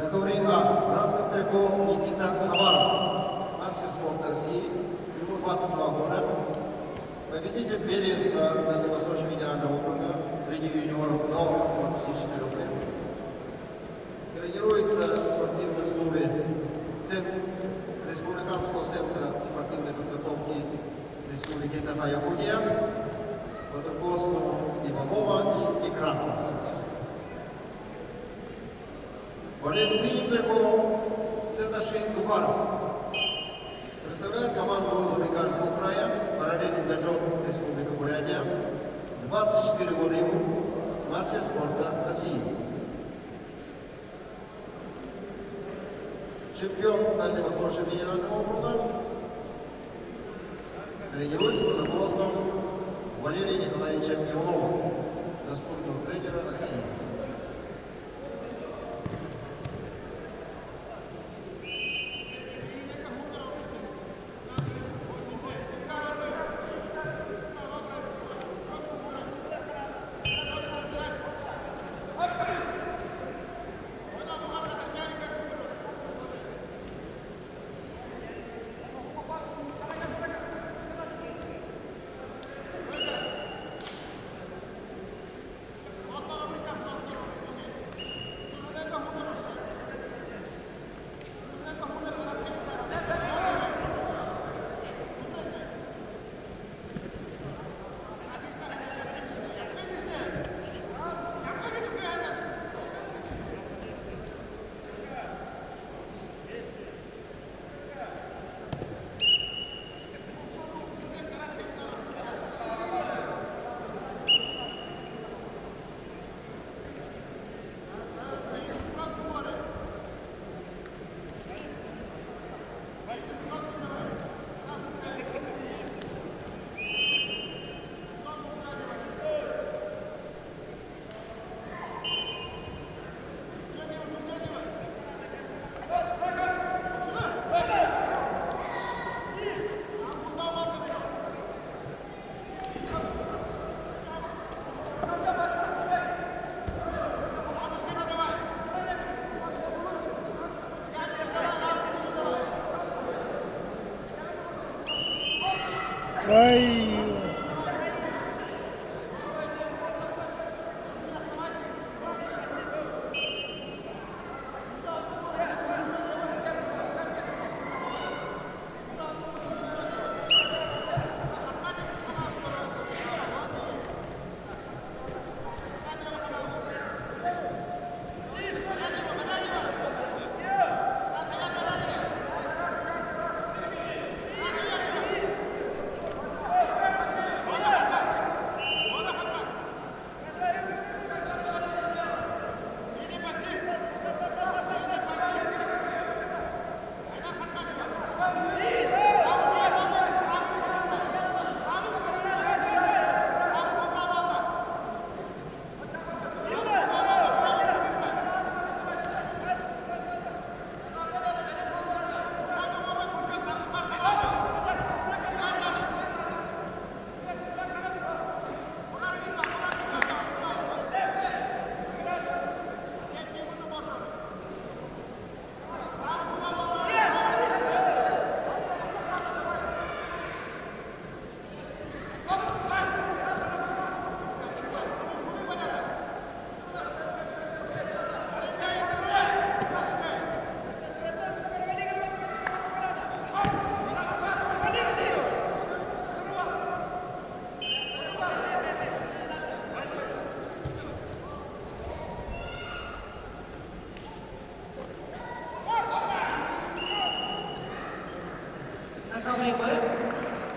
На ковре А красным триком Никита Хабаров, мастер спорта России, ему 22 года, победитель первенства Дальневосточного федерального округа среди юниоров до 24 лет. Тренируется в спортивном клубе Республиканского центра спортивной подготовки Республики Саха-Якутия, под руководством Иванова и Некрасова. Борец синим триком Цедашин Дубаров представляет команду Забайкальского края, параллельный зачет Республика Бурятия, 24 года ему, мастер спорта России. Чемпион Дальневосточного федерального округа, тренируется под руководством Валерия Николаевича Иванова, заслуженного тренера России.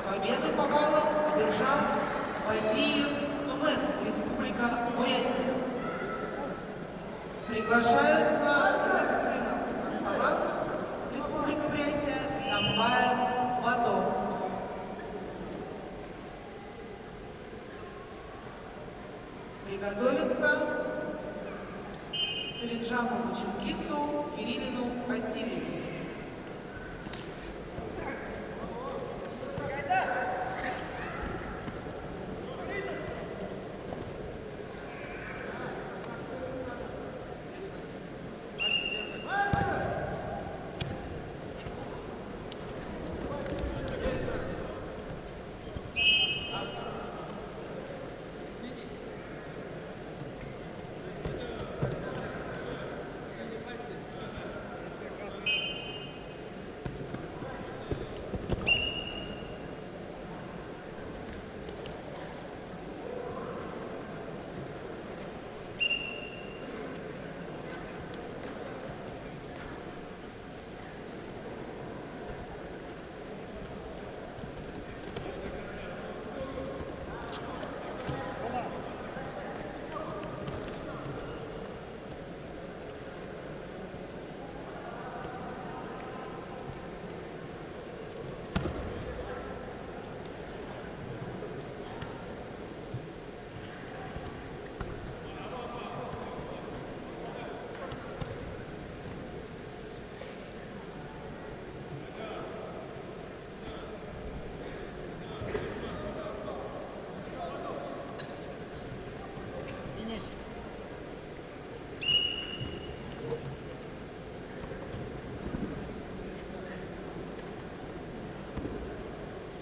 Победу по баллам одержал Бадиев Тумен, Республика Бурятия. Приглашаются Раксинов Салат, Республика Бурятия, Тамбаев Бато. Приготовиться Целинджакову Чингису, Кириллину Васильеву.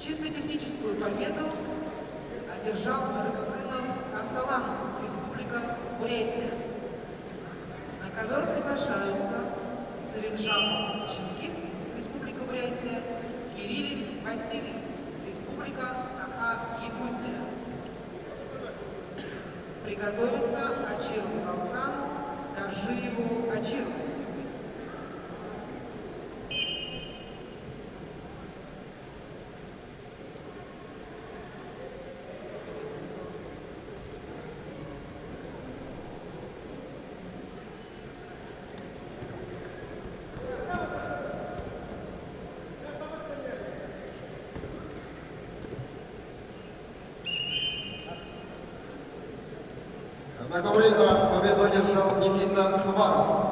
Чисто техническую победу одержал Рыксынов Арсалан, Республика Бурятия. На ковер приглашаются Целинжан Чингис, Республика Бурятия, Кириллин Василий, Республика Саха-Якутия. Приготовиться Ачиру Галсану, Коржиеву Ачиру. Однако победу одержал Никита Хабаров.